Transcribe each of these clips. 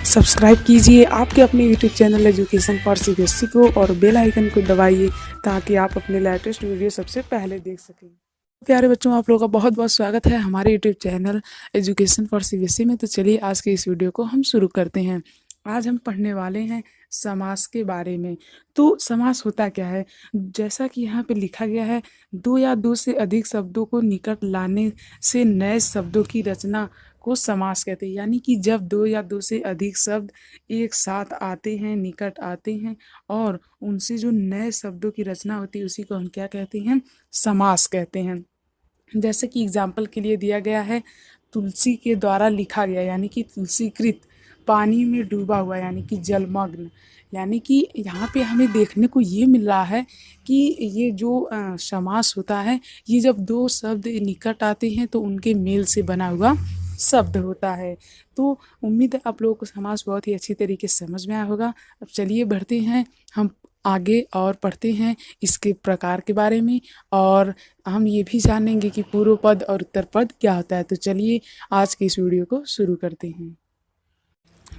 Subscribe कीजिए आपके अपने YouTube channel education for CBSE को और बेल आइकन को दबाइए ताकि आप अपने लेटेस्ट वीडियो सबसे पहले देख सकें। प्यारे बच्चों, आप लोगों का बहुत बहुत स्वागत है हमारे YouTube channel education for CBSE में। तो चलिए आज के इस वीडियो को हम शुरू करते हैं। आज हम पढ़ने वाले हैं समास के बारे में। तो समास होता क्या है? जैसा कि यहाँ पे लिखा गया है, दो या दो से अधिक शब्दों को निकट लाने से नए शब्दों की रचना को समास कहते हैं। यानी कि जब दो या दो से अधिक शब्द एक साथ आते हैं, निकट आते हैं और उनसे जो नए शब्दों की रचना होती है उसी को हम क्या कहते हैं? समास कहते हैं। जैसे कि एग्जाम्पल के लिए दिया गया है, तुलसी के द्वारा लिखा गया यानी कि तुलसीकृत, पानी में डूबा हुआ यानी कि जलमग्न। यानी कि यहाँ पे हमें देखने को ये मिल रहा है कि ये जो समास होता है, ये जब दो शब्द निकट आते हैं तो उनके मेल से बना हुआ शब्द होता है। तो उम्मीद है आप लोगों को समास बहुत ही अच्छी तरीके से समझ में आया होगा। अब चलिए बढ़ते हैं हम आगे और पढ़ते हैं इसके प्रकार के बारे में, और हम ये भी जानेंगे कि पूर्व पद और उत्तर पद क्या होता है। तो चलिए आज के इस वीडियो को शुरू करते हैं।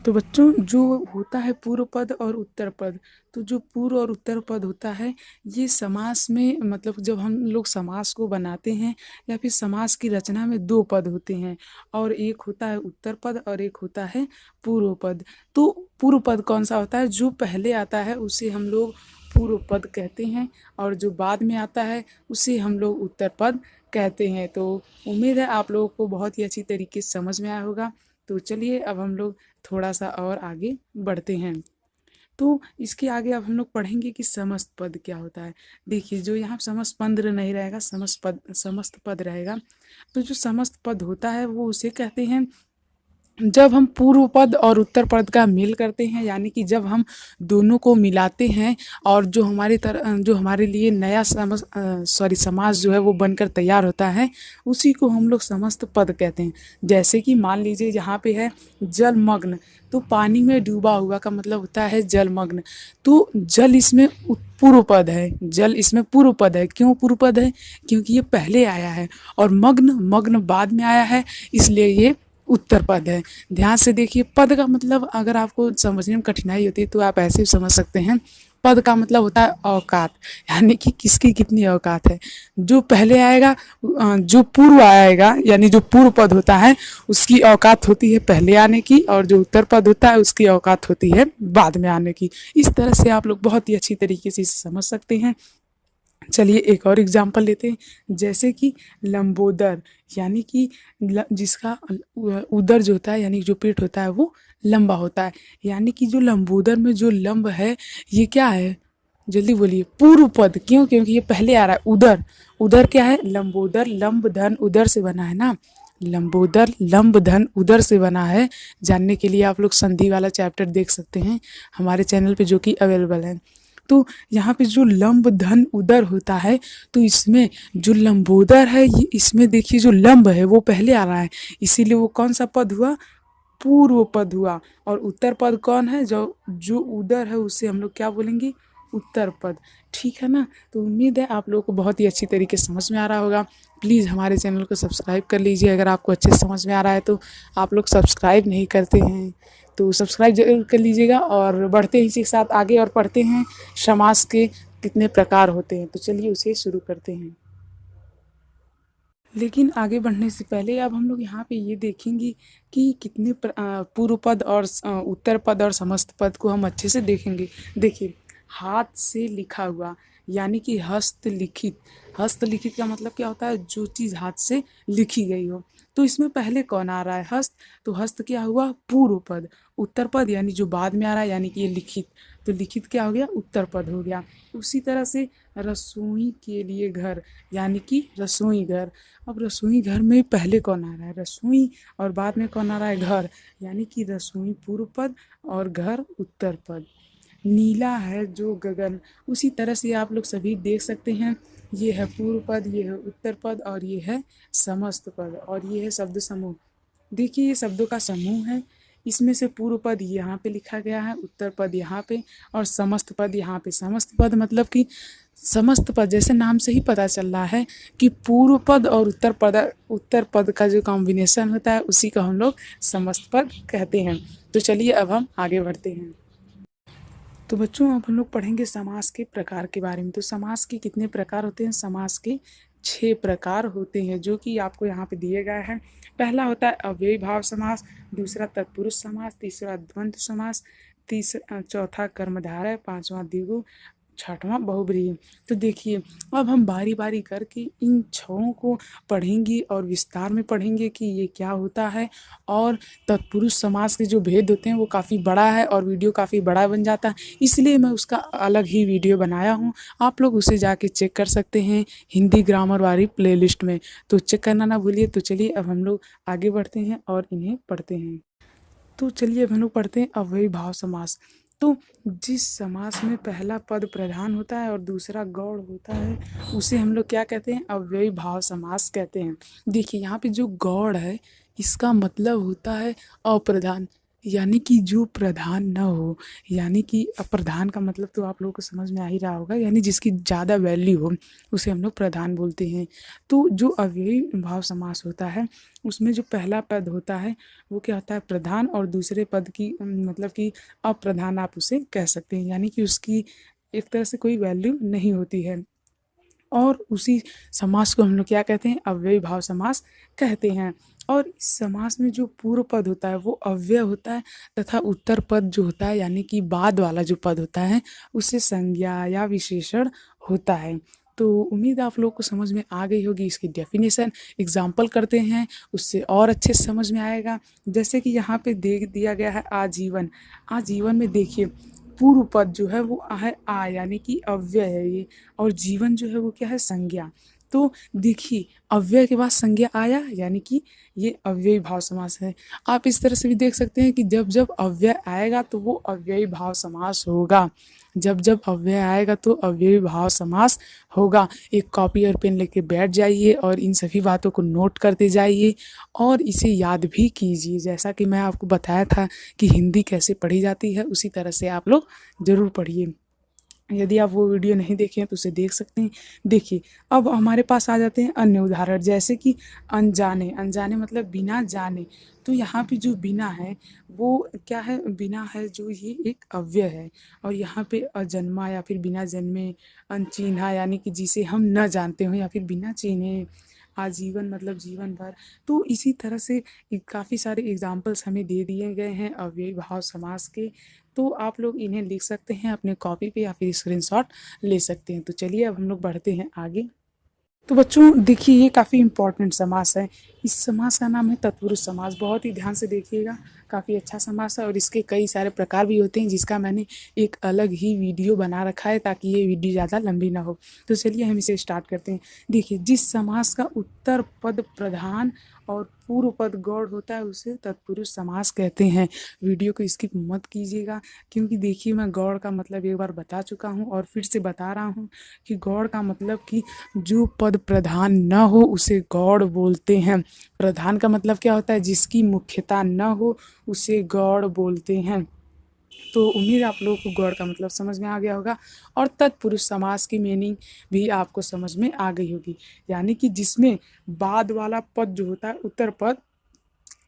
तो बच्चों, जो होता है पूर्व पद और उत्तर पद, तो जो पूर्व और उत्तर पद होता है ये समास में, मतलब जब हम लोग समास को बनाते हैं या फिर समास की रचना में दो पद होते हैं, और एक होता है उत्तर पद और एक होता है पूर्व पद। तो पूर्व पद कौन सा होता है? जो पहले आता है उसे हम लोग पूर्व पद कहते हैं, और जो बाद में आता है उसे हम लोग उत्तर पद कहते हैं। तो उम्मीद है आप लोगों को बहुत ही अच्छी तरीके से समझ में आया होगा। तो चलिए अब हम लोग थोड़ा सा और आगे बढ़ते हैं। तो इसके आगे अब हम लोग पढ़ेंगे कि समस्त पद क्या होता है। देखिए, जो यहाँ समस्त पद नहीं रहेगा, समस्त पद रहेगा। तो जो समस्त पद होता है वो उसे कहते हैं जब हम पूर्व पद और उत्तर पद का मेल करते हैं, यानी कि जब हम दोनों को मिलाते हैं और जो हमारे लिए नया समास जो है वो बनकर तैयार होता है, उसी को हम लोग समस्त पद कहते हैं। जैसे कि मान लीजिए यहाँ पे है जलमग्न, तो पानी में डूबा हुआ का मतलब होता है जलमग्न। तो जल इसमें पूर्व पद है, जल इसमें पूर्व पद है। क्यों पूर्व पद है? क्योंकि ये पहले आया है, और मग्न मग्न बाद में आया है, इसलिए ये उत्तर पद है। ध्यान से देखिए, पद का मतलब अगर आपको समझने में कठिनाई होती है तो आप ऐसे भी समझ सकते हैं। पद का मतलब होता है औकात, यानी कि किसकी कितनी औकात है। जो पहले आएगा, जो पूर्व आएगा यानी जो पूर्व पद होता है उसकी औकात होती है पहले आने की, और जो उत्तर पद होता है उसकी औकात होती है बाद में आने की। इस तरह से आप लोग बहुत ही अच्छी तरीके से इसे समझ सकते हैं। चलिए एक और एग्जाम्पल लेते हैं, जैसे कि लंबोदर, यानी कि जिसका उदर जो होता है यानी जो पेट होता है वो लंबा होता है। यानी कि जो लंबोदर में जो लंब है ये क्या है? जल्दी बोलिए। पूर्व पद। क्यों? क्योंकि ये पहले आ रहा है। उदर, उदर क्या है? लंबोदर, लंब धन उदर से बना है ना। लंबोदर लंब धन उदर से बना है। जानने के लिए आप लोग संधि वाला चैप्टर देख सकते हैं हमारे चैनल पे, जो कि अवेलेबल है। तो यहाँ पे जो लंब धन उदर होता है, तो इसमें जो लंबोदर है ये, इसमें देखिए जो लंब है वो पहले आ रहा है, इसीलिए वो कौन सा पद हुआ? पूर्व पद हुआ। और उत्तर पद कौन है? जो जो उदर है उसे हम लोग क्या बोलेंगे? उत्तर पद। ठीक है ना? तो उम्मीद है आप लोगों को बहुत ही अच्छी तरीके से समझ में आ रहा होगा। प्लीज़ हमारे चैनल को सब्सक्राइब कर लीजिए अगर आपको अच्छे से समझ में आ रहा है। तो आप लोग सब्सक्राइब नहीं करते हैं तो सब्सक्राइब जरूर कर लीजिएगा। और बढ़ते हैं इसी के साथ आगे और पढ़ते हैं समास के कितने प्रकार होते हैं। तो चलिए उसे शुरू करते हैं। लेकिन आगे बढ़ने से पहले अब हम लोग यहाँ पे ये देखेंगे कि कितने पूर्व पद और उत्तर पद और समस्त पद को हम अच्छे से देखेंगे। देखिए, हाथ से लिखा हुआ यानी कि हस्तलिखित। हस्तलिखित का मतलब क्या होता है? जो चीज़ हाथ से लिखी गई हो। तो इसमें पहले कौन आ रहा है? हस्त। तो हस्त क्या हुआ? पूर्व पद। उत्तर पद यानी जो बाद में आ रहा है, यानी कि ये लिखित, तो लिखित क्या हो गया? उत्तर पद हो गया। उसी तरह से रसोई के लिए घर, यानी कि रसोई घर। अब रसोई घर में पहले कौन आ रहा है? रसोई, और बाद में कौन आ रहा है? घर, यानी कि रसोई पूर्व पद और घर उत्तर पद। नीला है जो गगन, उसी तरह से आप लोग सभी देख सकते हैं, ये है पूर्व पद, ये है उत्तर पद और ये है समस्त पद, और ये है शब्द समूह। देखिए ये शब्दों का समूह है, इसमें से पूर्व पद यहाँ पे लिखा गया है, उत्तर पद यहाँ पे और समस्त पद यहाँ पे। समस्त पद मतलब कि समस्त पद, जैसे नाम से ही पता चल रहा है कि पूर्व पद और उत्तर पद का जो कॉम्बिनेशन होता है उसी को हम लोग समस्त पद कहते हैं। तो चलिए अब हम आगे बढ़ते हैं। तो बच्चों अब हम लोग पढ़ेंगे समास के प्रकार के बारे में। तो समास के कितने प्रकार होते हैं? समास के 6 प्रकार होते हैं जो कि आपको यहाँ पे दिए गए हैं। पहला होता है अव्ययी भाव समास, दूसरा तत्पुरुष समास, तीसरा द्वंद्व समास, चौथा कर्मधारय, पांचवा द्विगु, छठवां बहुब्रीहि। तो देखिए अब हम बारी बारी करके इन छहों को पढ़ेंगे और विस्तार में पढ़ेंगे कि ये क्या होता है। और तत्पुरुष समास के जो भेद होते हैं वो काफ़ी बड़ा है और वीडियो काफ़ी बड़ा बन जाता है, इसलिए मैं उसका अलग ही वीडियो बनाया हूँ। आप लोग उसे जाके चेक कर सकते हैं हिंदी ग्रामर वाली प्लेलिस्ट में, तो चेक करना ना भूलिए। तो चलिए अब हम लोग आगे बढ़ते हैं और इन्हें पढ़ते हैं। तो चलिए अब हम लोग पढ़ते हैं अव्ययी भाव समास। तो जिस समास में पहला पद प्रधान होता है और दूसरा गौड़ होता है उसे हम लोग क्या कहते हैं? अव्ययी भाव समास कहते हैं। देखिए यहाँ पे जो गौड़ है इसका मतलब होता है अप्रधान, यानी कि जो प्रधान न हो। यानी कि अप्रधान का मतलब तो आप लोगों को समझ में आ ही रहा होगा, यानी जिसकी ज़्यादा वैल्यू हो उसे हम लोग प्रधान बोलते हैं। तो जो अव्ययी भाव समास होता है उसमें जो पहला पद होता है वो क्या होता है? प्रधान, और दूसरे पद की मतलब कि अप्रधान आप उसे कह सकते हैं, यानी कि उसकी एक तरह से कोई वैल्यू नहीं होती है। और उसी समास को हम लोग क्या कहते हैं? अव्ययी भाव समास कहते हैं। और इस समास में जो पूर्व पद होता है वो अव्यय होता है तथा उत्तर पद जो होता है यानी कि बाद वाला जो पद होता है उससे संज्ञा या विशेषण होता है। तो उम्मीद आप लोग को समझ में आ गई होगी। इसकी डेफिनेशन एग्जाम्पल करते हैं उससे और अच्छे से समझ में आएगा। जैसे कि यहाँ पे देख दिया गया है आजीवन। आजीवन में देखिए पूर्व पद जो है वो है आ, यानी कि अव्यय है ये, और जीवन जो है वो क्या है? संज्ञा। तो देखिए अव्यय के बाद संज्ञा आया यानी कि ये अव्ययी भाव समास है। आप इस तरह से भी देख सकते हैं कि जब जब अव्यय आएगा तो वो अव्ययी भाव समास होगा। जब जब अव्यय आएगा तो अव्ययी भाव समास होगा। एक कॉपी और पेन लेके बैठ जाइए और इन सभी बातों को नोट करते जाइए और इसे याद भी कीजिए। जैसा कि मैं आपको बताया था कि हिंदी कैसे पढ़ी जाती है उसी तरह से आप लोग ज़रूर पढ़िए। यदि आप वो वीडियो नहीं देखे हैं तो उसे देख सकते हैं। देखिए अब हमारे पास आ जाते हैं अन्य उदाहरण, जैसे कि अनजाने। अनजाने मतलब बिना जाने। तो यहाँ पे जो बिना है वो क्या है? बिना है जो ये एक अव्यय है। और यहाँ पे अजन्मा या फिर बिना जन्मे, अनचिन्हा यानी कि जिसे हम न जानते हो, या फिर बिना चिन्हे, आजीवन मतलब जीवन भर। तो इसी तरह से काफ़ी सारे एग्जाम्पल्स हमें दे दिए गए हैं अव्ययी भाव समास के। तो आप लोग इन्हें लिख सकते हैं अपने कॉपी पे या फिर स्क्रीनशॉट ले सकते हैं। तो चलिए अब हम लोग बढ़ते हैं आगे। तो बच्चों देखिए ये काफ़ी इंपॉर्टेंट समास है। इस समास का नाम है तत्पुरुष समास। बहुत ही ध्यान से देखिएगा, काफ़ी अच्छा समास है और इसके कई सारे प्रकार भी होते हैं जिसका मैंने एक अलग ही वीडियो बना रखा है ताकि ये वीडियो ज़्यादा लंबी ना हो। तो चलिए हम इसे स्टार्ट करते हैं। देखिए जिस समास का उत्तर पद प्रधान और पूर्व पद गौड़ होता है उसे तत्पुरुष समास कहते हैं। वीडियो को स्किप मत कीजिएगा क्योंकि देखिए मैं गौड़ का मतलब एक बार बता चुका हूँ और फिर से बता रहा हूँ कि गौड़ का मतलब कि जो पद प्रधान न हो उसे गौड़ बोलते हैं। प्रधान का मतलब क्या होता है? जिसकी मुख्यता न हो उसे गौड़ बोलते हैं। तो उम्मीद आप लोगों को गौड़ का मतलब समझ में आ गया होगा और तत्पुरुष समास की मीनिंग भी आपको समझ में आ गई होगी, यानी कि जिसमें बाद वाला पद जो होता है उत्तर पद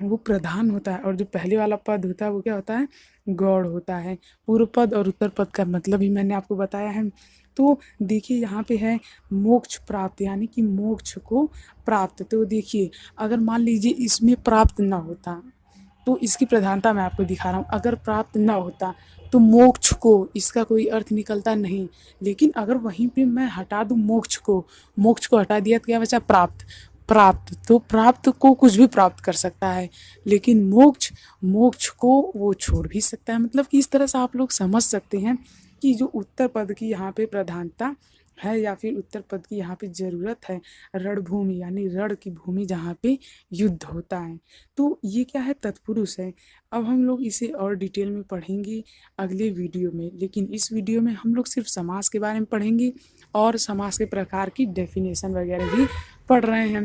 वो प्रधान होता है और जो पहले वाला पद होता है वो क्या होता है? गौड़ होता है। पूर्व पद और उत्तर पद का मतलब भी मैंने आपको बताया है। तो देखिए यहाँ पे है मोक्ष प्राप्त, यानी कि मोक्ष को प्राप्त। तो देखिए अगर मान लीजिए इसमें प्राप्त ना होता तो इसकी प्रधानता मैं आपको दिखा रहा हूँ। अगर प्राप्त ना होता तो मोक्ष को, इसका कोई अर्थ निकलता नहीं। लेकिन अगर वहीं पे मैं हटा दूँ मोक्ष को हटा दिया तो क्या बचा? प्राप्त। प्राप्त तो प्राप्त को कुछ भी प्राप्त कर सकता है, लेकिन मोक्ष को वो छोड़ भी सकता है। मतलब कि इस तरह से आप लोग समझ सकते हैं कि जो उत्तर पद की यहाँ पे प्रधानता है या फिर उत्तर पद की यहाँ पे ज़रूरत है। रणभूमि यानी रण की भूमि जहाँ पे युद्ध होता है। तो ये क्या है? तत्पुरुष है। अब हम लोग इसे और डिटेल में पढ़ेंगे अगले वीडियो में, लेकिन इस वीडियो में हम लोग सिर्फ समास के बारे में पढ़ेंगे और समास के प्रकार की डेफिनेशन वगैरह भी पढ़ रहे हैं।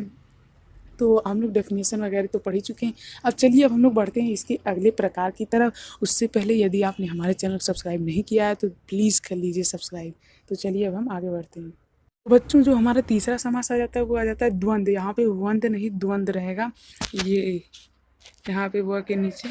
तो हम लोग डेफिनेशन वगैरह तो पढ़ ही चुके हैं। अब चलिए अब हम लोग बढ़ते हैं इसके अगले प्रकार की तरफ। उससे पहले यदि आपने हमारे चैनल को सब्सक्राइब नहीं किया है तो प्लीज़ कर लीजिए सब्सक्राइब। तो चलिए अब हम आगे बढ़ते हैं। तो बच्चों जो हमारा तीसरा समास आ जाता है वो आ जाता है द्वंद्व। यहाँ पे वंद नहीं द्वंद्व रहेगा। ये यहाँ पे व के नीचे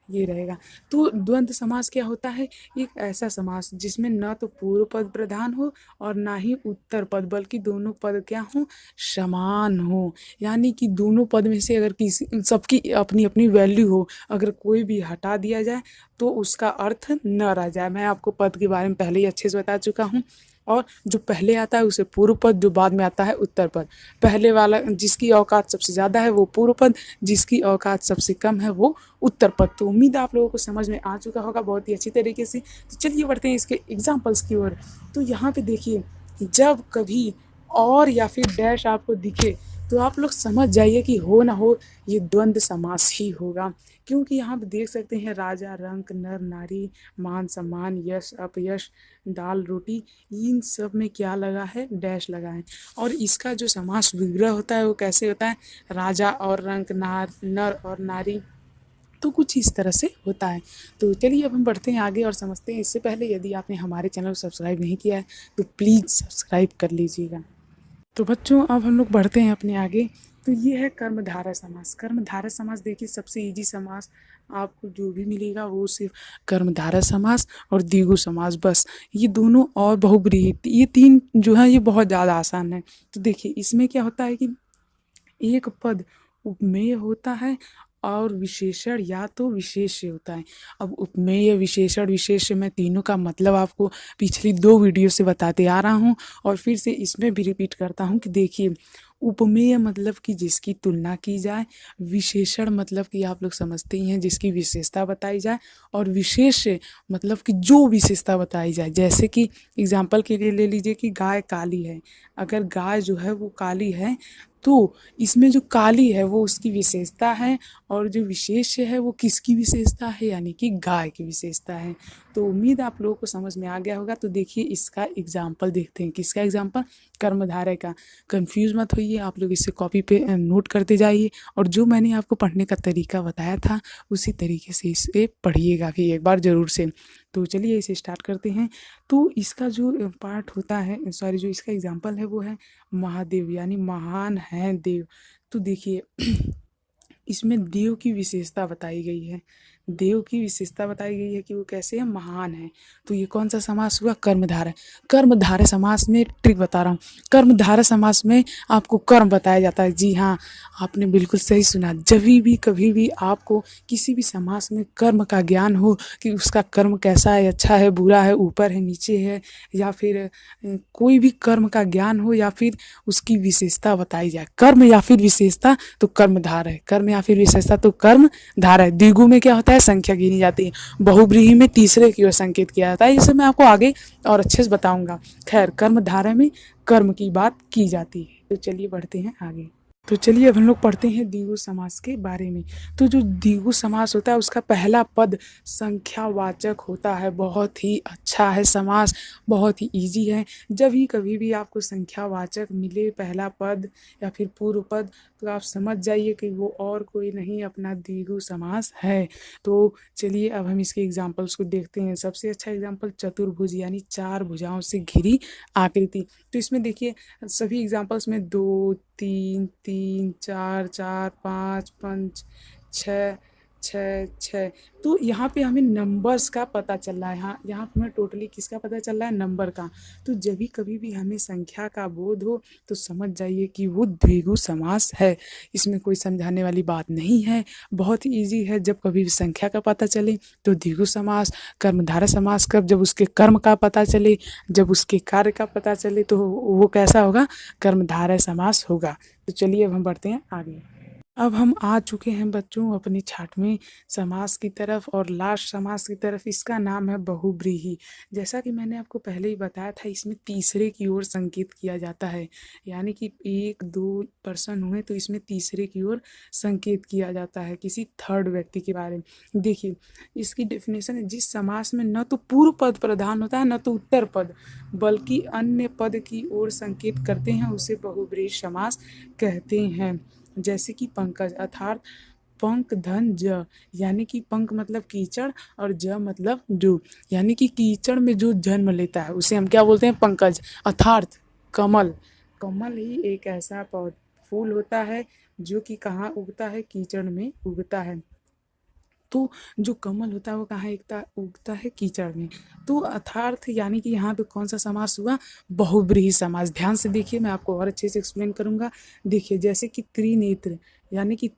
ये रहेगा। तो द्वंद्व समास क्या होता है? एक ऐसा समास जिसमें न तो पूर्व पद प्रधान हो और ना ही उत्तर पद, बल्कि दोनों पद क्या हो? समान हो। यानी कि दोनों पद में से अगर किसी सबकी अपनी अपनी वैल्यू हो, अगर कोई भी हटा दिया जाए तो उसका अर्थ न रह जाए। मैं आपको पद के बारे में पहले ही अच्छे से बता चुका हूँ। और जो पहले आता है उसे पूर्व पद, जो बाद में आता है उत्तर पद। पहले वाला जिसकी औकात सबसे ज़्यादा है वो पूर्व पद, जिसकी औकात सबसे कम है वो उत्तर पद। तो उम्मीद आप लोगों को समझ में आ चुका होगा बहुत ही अच्छी तरीके से। तो चलिए बढ़ते हैं इसके एग्जाम्पल्स की ओर। तो यहाँ पे देखिए, जब कभी और या फिर डैश आपको दिखे तो आप लोग समझ जाइए कि हो ना हो ये द्वंद्व समास ही होगा। क्योंकि यहाँ पे देख सकते हैं राजा, रंक, नर, नारी, मान, सम्मान, यश, अपयश, दाल, रोटी, इन सब में क्या लगा है? डैश लगा है। और इसका जो समास विग्रह होता है वो कैसे होता है? राजा और रंक, नर और नारी, तो कुछ इस तरह से होता है। तो चलिए अब हम बढ़ते हैं आगे और समझते हैं। इससे पहले यदि आपने हमारे चैनल को सब्सक्राइब नहीं किया है तो प्लीज़ सब्सक्राइब कर लीजिएगा। तो बच्चों अब हम लोग बढ़ते हैं अपने आगे। तो ये है कर्मधारय समास। कर्मधारय समास देखिए सबसे इजी समास आपको जो भी मिलेगा वो सिर्फ कर्मधारय समास और द्विगु समास, बस ये दोनों और बहुब्रीहि, ये तीन जो है ये बहुत ज़्यादा आसान है। तो देखिए इसमें क्या होता है कि एक पद उपमेय होता है और विशेषण या तो विशेष्य होता है। अब उपमेय, विशेषण, विशेष्य मैं तीनों का मतलब आपको पिछली 2 वीडियो से बताते आ रहा हूँ और फिर से इसमें भी रिपीट करता हूँ कि देखिए, उपमेय मतलब कि जिसकी तुलना की जाए, विशेषण मतलब कि आप लोग समझते ही हैं जिसकी विशेषता बताई जाए, और विशेष्य मतलब कि जो विशेषता बताई जाए। जैसे कि एग्जाम्पल के लिए ले लीजिए कि गाय काली है। अगर गाय जो है वो काली है तो इसमें जो काली है वो उसकी विशेषता है, और जो विशेष्य है वो किसकी विशेषता है? यानी कि गाय की विशेषता है। तो उम्मीद आप लोगों को समझ में आ गया होगा। तो देखिए इसका एग्जाम्पल देखते हैं। किसका एग्जाम्पल? कर्मधारय का। कंफ्यूज मत होइए, आप लोग इसे कॉपी पे नोट करते जाइए और जो मैंने आपको पढ़ने का तरीका बताया था उसी तरीके से इसे पढ़िएगा भी एक बार ज़रूर से। तो चलिए इसे स्टार्ट करते हैं। तो इसका जो पार्ट होता है, सॉरी, जो इसका एग्जाम्पल है वो है महादेव, यानी महान है देव। तो देखिए इसमें देव की विशेषता बताई गई है। देव की विशेषता बताई गई है कि वो कैसे है? महान है। तो ये कौन सा समास हुआ? कर्मधारय। कर्मधारय समास में ट्रिक बता रहा हूँ। कर्मधारय समास में आपको कर्म बताया जाता है। जी हाँ, आपने बिल्कुल सही सुना। जब भी कभी भी आपको किसी भी समास में कर्म का ज्ञान हो कि उसका कर्म कैसा है, अच्छा है, बुरा है, ऊपर है, नीचे है, या फिर कोई भी कर्म का ज्ञान हो या फिर उसकी विशेषता बताई जाए, कर्म या फिर विशेषता, तो कर्मधारय। कर्म या फिर विशेषता तो कर्मधारय। द्विगु में क्या होता है? संख्या गिनी जाती है। बहुब्रीहि में तीसरे की ओर संकेत किया जाता है। इसे मैं आपको आगे और अच्छे से बताऊंगा। खैर, कर्मधारय में कर्म की बात की जाती है। तो चलिए बढ़ते हैं आगे। तो चलिए अब हम लोग पढ़ते हैं द्विगु समास के बारे में। तो जो द्विगु समास होता है उसका पहला पद संख्यावाचक होता है। बहुत ही अच्छा है समास, बहुत ही इजी है। जब ही कभी भी आपको संख्यावाचक मिले पहला पद या फिर पूर्व पद, तो आप समझ जाइए कि वो और कोई नहीं, अपना द्विगु समास है। तो चलिए अब हम इसके एग्जाम्पल्स को देखते हैं। सबसे अच्छा एग्जाम्पल चतुर्भुज, यानी 4 भुजाओं से घिरी आकृति। तो इसमें देखिए सभी एग्जाम्पल्स में 2, 3, 3, 4, 4, 5, 5, 6, 6, 6। तो यहाँ पे हमें नंबर्स का पता चल रहा है। यहाँ पे हमें टोटली किसका पता चल रहा है? नंबर का। तो जब भी कभी भी हमें संख्या का बोध हो तो समझ जाइए कि वो द्विगु समास है। इसमें कोई समझाने वाली बात नहीं है, बहुत ही ईजी है। जब कभी भी संख्या का पता चले तो द्विगु समास। कर्मधारय समास कब? जब उसके कर्म का पता चले, जब उसके कार्य का पता चले, तो वो कैसा होगा? कर्मधारय समास होगा। तो चलिए अब हम बढ़ते हैं आगे। अब हम आ चुके हैं बच्चों अपने छाठवें समास की तरफ और लास्ट समास की तरफ। इसका नाम है बहुब्रीहि। जैसा कि मैंने आपको पहले ही बताया था, इसमें तीसरे की ओर संकेत किया जाता है। यानी कि 1, 2 पर्सन हुए तो इसमें तीसरे की ओर संकेत किया जाता है, किसी थर्ड व्यक्ति के बारे में। देखिए इसकी डेफिनेशन है, जिस समास में न तो पूर्व पद प्रधान होता है न तो उत्तर पद, बल्कि अन्य पद की ओर संकेत करते हैं, उसे बहुब्रीहि समास कहते हैं। जैसे कि पंकज अर्थात पंक धन ज, यानी कि पंक मतलब कीचड़ और ज मतलब जो, यानी कि कीचड़ में जो जन्म लेता है उसे हम क्या बोलते हैं, पंकज। अर्थात कमल, कमल ही एक ऐसा फूल होता है जो कि कहाँ उगता है, कीचड़ में उगता है। तो जो कमल होता है वो कहाँ उगता है, कीचड़ में। तो अर्थार्थ यानी कि यहाँ पे कौन सा समास हुआ, बहुब्रीहि समास। ध्यान से देखिए, मैं आपको और अच्छे से एक्सप्लेन करूंगा। देखिए जैसे कि त्रिनेत्र, यानी कि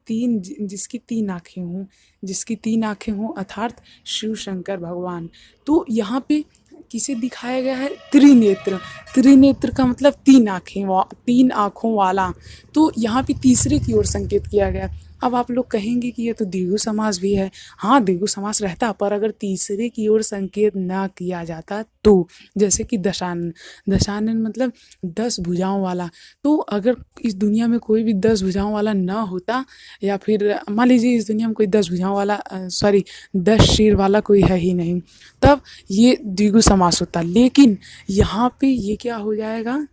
जिसकी तीन आंखें हों, जिसकी तीन आंखें हों, अर्थात शिव शंकर भगवान। तो यहाँ पे किसे दिखाया गया है, त्रिनेत्र। त्रिनेत्र का मतलब तीन आंखें, तीन आंखों वाला। तो यहाँ पे तीसरे की ओर संकेत किया गया। अब आप लोग कहेंगे कि ये तो द्विगु समास भी है। हाँ, द्विगु समास रहता, पर अगर तीसरे की ओर संकेत ना किया जाता तो, जैसे कि दशानन, दशानन मतलब 10 भुजाओं वाला। तो अगर इस दुनिया में कोई भी 10 भुजाओं वाला ना होता, या फिर मान लीजिए इस दुनिया में कोई 10 भुजाओं वाला, सॉरी 10 सिर वाला कोई है ही नहीं, तब ये द्विगु समास होता। लेकिन यहाँ पे ये क्या हो जाएगा,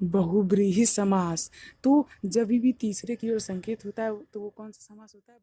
बहुब्रीहि समास। तो जब भी तीसरे की ओर संकेत होता है तो वो कौन सा समास होता है।